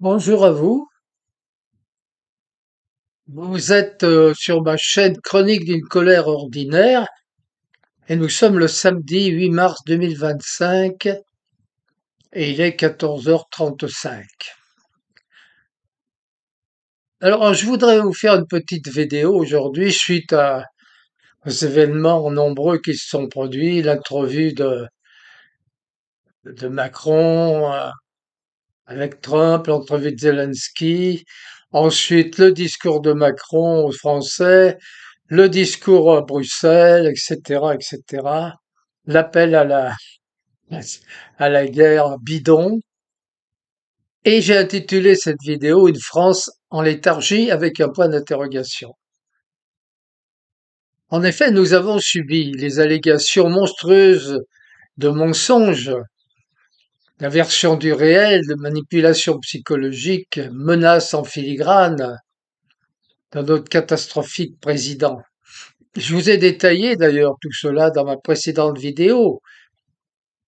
Bonjour à vous. Vous êtes sur ma chaîne Chronique d'une colère ordinaire et nous sommes le samedi 8 mars 2025 et il est 14h35. Alors, je voudrais vous faire une petite vidéo aujourd'hui suite aux événements nombreux qui se sont produits, l'interview de Macron avec Trump, l'entrevue de Zelensky, ensuite le discours de Macron aux Français, le discours à Bruxelles, etc., etc., l'appel à la guerre bidon. Et j'ai intitulé cette vidéo Une France en léthargie avec un point d'interrogation. En effet, nous avons subi les allégations monstrueuses de mensonges, d'inversion du réel, de manipulation psychologique, menaces en filigrane de notre catastrophique président. Je vous ai détaillé d'ailleurs tout cela dans ma précédente vidéo,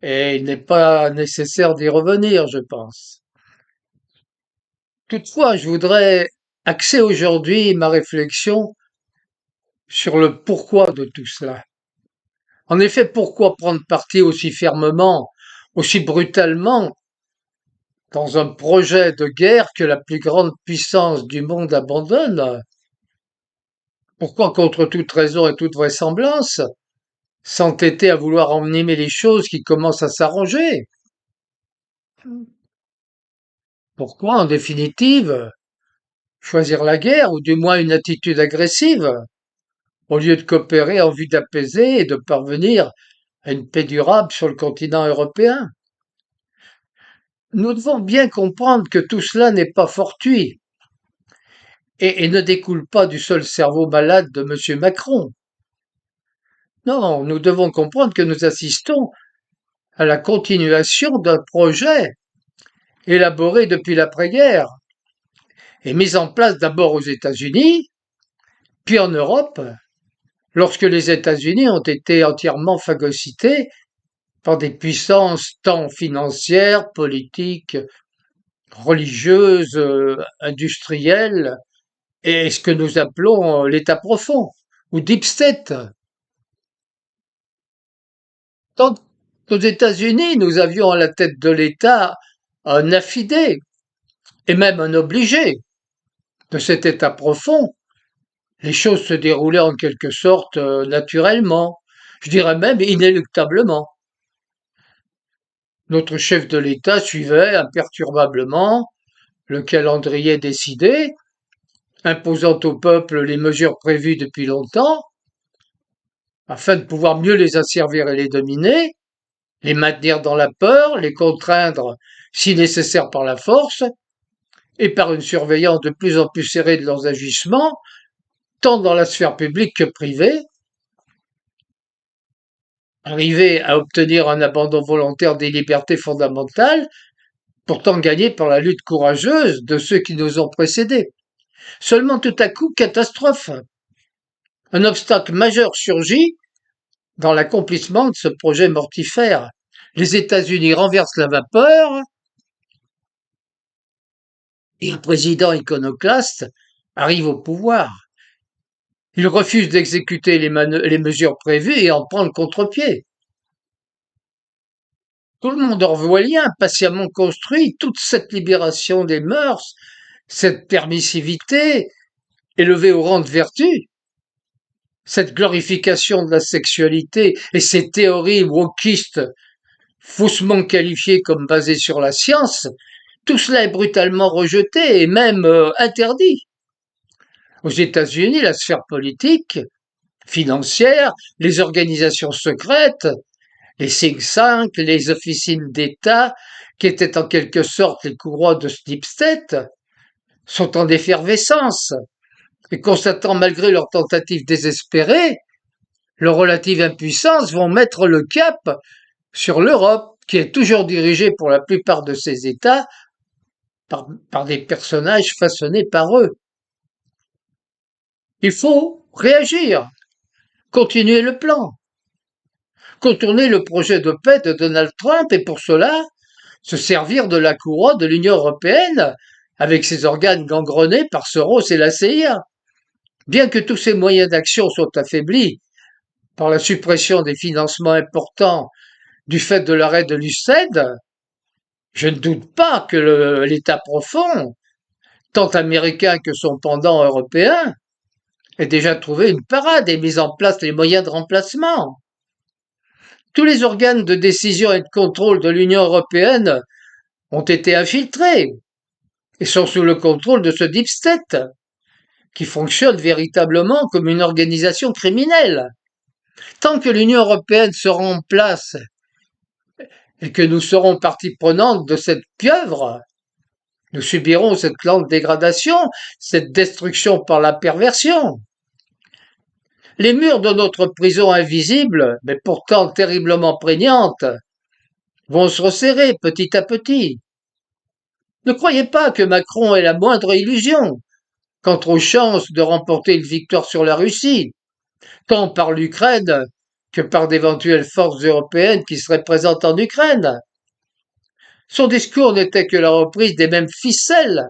et il n'est pas nécessaire d'y revenir, je pense. Toutefois, je voudrais axer aujourd'hui ma réflexion sur le pourquoi de tout cela. En effet, pourquoi prendre parti aussi fermement, aussi brutalement, dans un projet de guerre que la plus grande puissance du monde abandonne? Pourquoi, contre toute raison et toute vraisemblance, s'entêter à vouloir envenimer les choses qui commencent à s'arranger? Pourquoi, en définitive, choisir la guerre, ou du moins une attitude agressive, au lieu de coopérer en vue d'apaiser et de parvenir à une paix durable sur le continent européen? Nous devons bien comprendre que tout cela n'est pas fortuit et ne découle pas du seul cerveau malade de M. Macron. Non, nous devons comprendre que nous assistons à la continuation d'un projet élaboré depuis l'après-guerre et mis en place d'abord aux États-Unis, puis en Europe, lorsque les États-Unis ont été entièrement phagocytés par des puissances tant financières, politiques, religieuses, industrielles, et ce que nous appelons l'État profond, ou Deep State. Tant qu'aux États-Unis, nous avions à la tête de l'État un affidé, et même un obligé de cet État profond, les choses se déroulaient en quelque sorte naturellement, je dirais même inéluctablement. Notre chef de l'État suivait imperturbablement le calendrier décidé, imposant au peuple les mesures prévues depuis longtemps, afin de pouvoir mieux les asservir et les dominer, les maintenir dans la peur, les contraindre si nécessaire par la force, et par une surveillance de plus en plus serrée de leurs agissements, tant dans la sphère publique que privée, arriver à obtenir un abandon volontaire des libertés fondamentales, pourtant gagné par la lutte courageuse de ceux qui nous ont précédés. Seulement tout à coup, catastrophe. Un obstacle majeur surgit dans l'accomplissement de ce projet mortifère. Les États-Unis renversent la vapeur et un président iconoclaste arrive au pouvoir. Il refuse d'exécuter les mesures prévues et en prend le contre-pied. Tout le monde orwellien, patiemment construit, toute cette libération des mœurs, cette permissivité élevée au rang de vertu, cette glorification de la sexualité et ces théories wokistes faussement qualifiées comme basées sur la science, tout cela est brutalement rejeté et même interdit. Aux États-Unis, la sphère politique, financière, les organisations secrètes, les think tanks, les officines d'État, qui étaient en quelque sorte les courroies de ce deep state, sont en effervescence et constatant malgré leurs tentatives désespérées, leur relative impuissance vont mettre le cap sur l'Europe, qui est toujours dirigée pour la plupart de ses États par des personnages façonnés par eux. Il faut réagir, continuer le plan, contourner le projet de paix de Donald Trump et pour cela se servir de la courroie de l'Union européenne avec ses organes gangrenés par Soros et la CIA. Bien que tous ces moyens d'action soient affaiblis par la suppression des financements importants du fait de l'arrêt de l'USAID, je ne doute pas que l'État profond, tant américain que son pendant européen, ait déjà trouvé une parade et mis en place les moyens de remplacement. Tous les organes de décision et de contrôle de l'Union européenne ont été infiltrés et sont sous le contrôle de ce deep state, qui fonctionne véritablement comme une organisation criminelle. Tant que l'Union européenne sera en place et que nous serons partie prenante de cette pieuvre, nous subirons cette lente dégradation, cette destruction par la perversion. Les murs de notre prison invisible, mais pourtant terriblement prégnante, vont se resserrer petit à petit. Ne croyez pas que Macron ait la moindre illusion quant aux chances de remporter une victoire sur la Russie, tant par l'Ukraine que par d'éventuelles forces européennes qui seraient présentes en Ukraine. Son discours n'était que la reprise des mêmes ficelles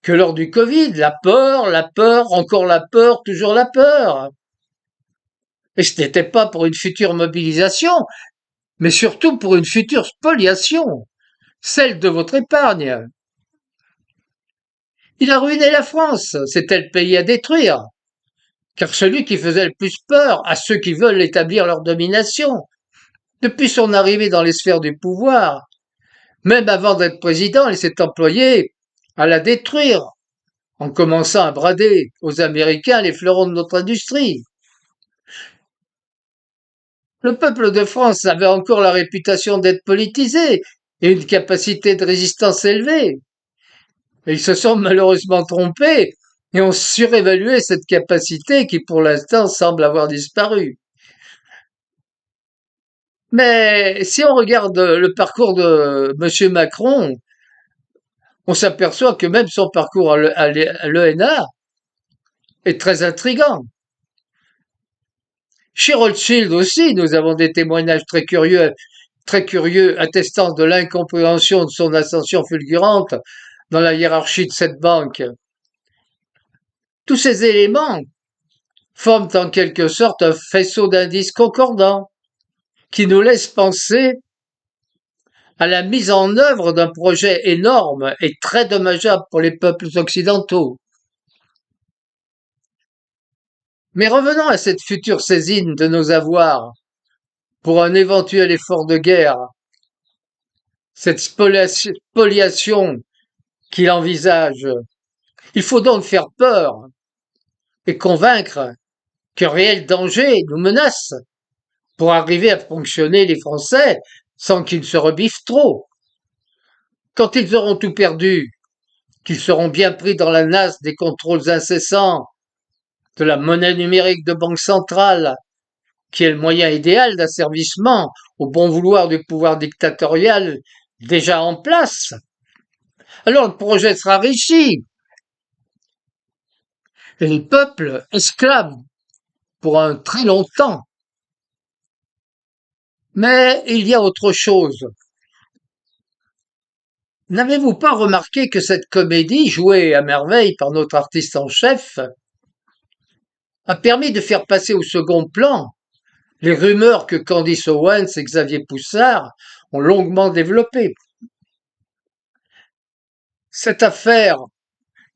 que lors du Covid, la peur, encore la peur, toujours la peur. Et ce n'était pas pour une future mobilisation, mais surtout pour une future spoliation, celle de votre épargne. Il a ruiné la France, c'était le pays à détruire, car celui qui faisait le plus peur à ceux qui veulent établir leur domination, depuis son arrivée dans les sphères du pouvoir, même avant d'être président, il s'est employé à la détruire, en commençant à brader aux Américains les fleurons de notre industrie. Le peuple de France avait encore la réputation d'être politisé et une capacité de résistance élevée. Et ils se sont malheureusement trompés et ont surévalué cette capacité qui pour l'instant semble avoir disparu. Mais si on regarde le parcours de M. Macron, on s'aperçoit que même son parcours à l'ENA est très intrigant. Chez Rothschild aussi, nous avons des témoignages très curieux attestant de l'incompréhension de son ascension fulgurante dans la hiérarchie de cette banque. Tous ces éléments forment en quelque sorte un faisceau d'indices concordants qui nous laisse penser à la mise en œuvre d'un projet énorme et très dommageable pour les peuples occidentaux. Mais revenons à cette future saisine de nos avoirs pour un éventuel effort de guerre, cette spoliation qu'il envisage. Il faut donc faire peur et convaincre qu'un réel danger nous menace pour arriver à fonctionner les Français sans qu'ils se rebiffent trop. Quand ils auront tout perdu, qu'ils seront bien pris dans la nasse des contrôles incessants, de la monnaie numérique de banque centrale, qui est le moyen idéal d'asservissement au bon vouloir du pouvoir dictatorial déjà en place, alors le projet sera réussi. Et les peuples esclaves pour un très longtemps. Mais il y a autre chose. N'avez-vous pas remarqué que cette comédie, jouée à merveille par notre artiste en chef, a permis de faire passer au second plan les rumeurs que Candice Owens et Xavier Poussard ont longuement développées? Cette affaire,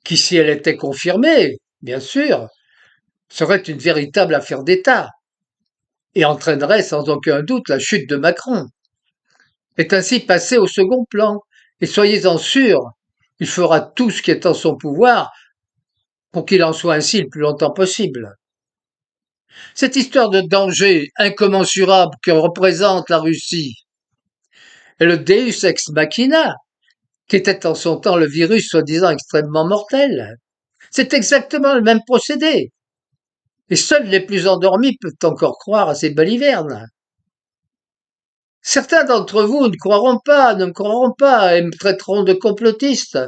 qui si elle était confirmée, bien sûr, serait une véritable affaire d'État et entraînerait sans aucun doute la chute de Macron, est ainsi passée au second plan. Et soyez-en sûrs, il fera tout ce qui est en son pouvoir pour qu'il en soit ainsi le plus longtemps possible. Cette histoire de danger incommensurable que représente la Russie est le Deus ex machina, qui était en son temps le virus soi-disant extrêmement mortel. C'est exactement le même procédé. Et seuls les plus endormis peuvent encore croire à ces balivernes. Certains d'entre vous ne me croiront pas et me traiteront de complotiste.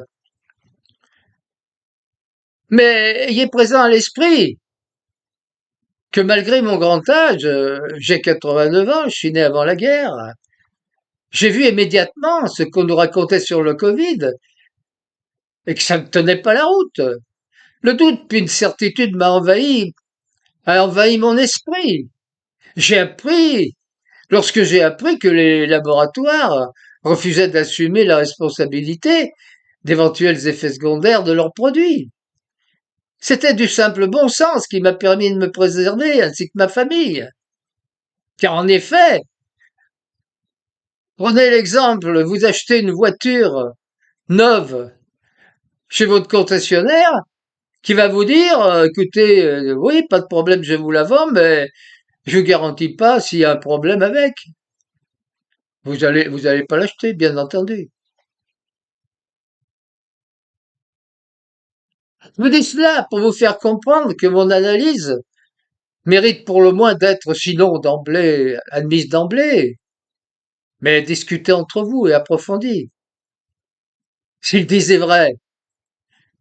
Mais ayez présent à l'esprit que malgré mon grand âge, j'ai 89 ans, je suis né avant la guerre, j'ai vu immédiatement ce qu'on nous racontait sur le Covid et que ça ne tenait pas la route. Le doute puis une certitude a envahi mon esprit. J'ai appris, lorsque j'ai appris que les laboratoires refusaient d'assumer la responsabilité d'éventuels effets secondaires de leurs produits. C'était du simple bon sens qui m'a permis de me préserver ainsi que ma famille. Car en effet, prenez l'exemple, vous achetez une voiture neuve chez votre concessionnaire qui va vous dire, écoutez, oui, pas de problème, je vous la vends, mais je ne garantis pas s'il y a un problème avec. Vous allez pas l'acheter, bien entendu. Je vous dis cela pour vous faire comprendre que mon analyse mérite pour le moins d'être, sinon d'emblée, admise d'emblée, mais discutée entre vous et approfondie. S'il disait vrai,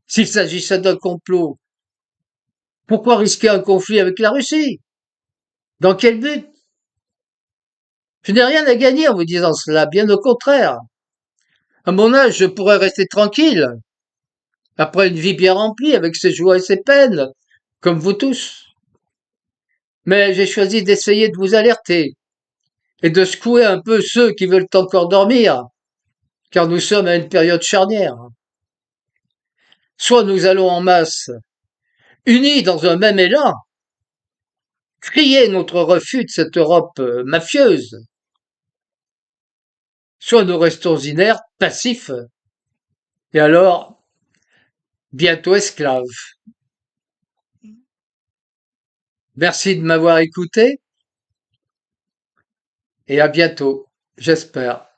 s'il s'agissait d'un complot, pourquoi risquer un conflit avec la Russie? Dans quel but? Je n'ai rien à gagner en vous disant cela, bien au contraire. À mon âge, je pourrais rester tranquille, après une vie bien remplie avec ses joies et ses peines, comme vous tous. Mais j'ai choisi d'essayer de vous alerter et de secouer un peu ceux qui veulent encore dormir, car nous sommes à une période charnière. Soit nous allons en masse, unis dans un même élan, crier notre refus de cette Europe mafieuse, soit nous restons inertes, passifs, et alors bientôt esclaves. Merci de m'avoir écouté et à bientôt, j'espère.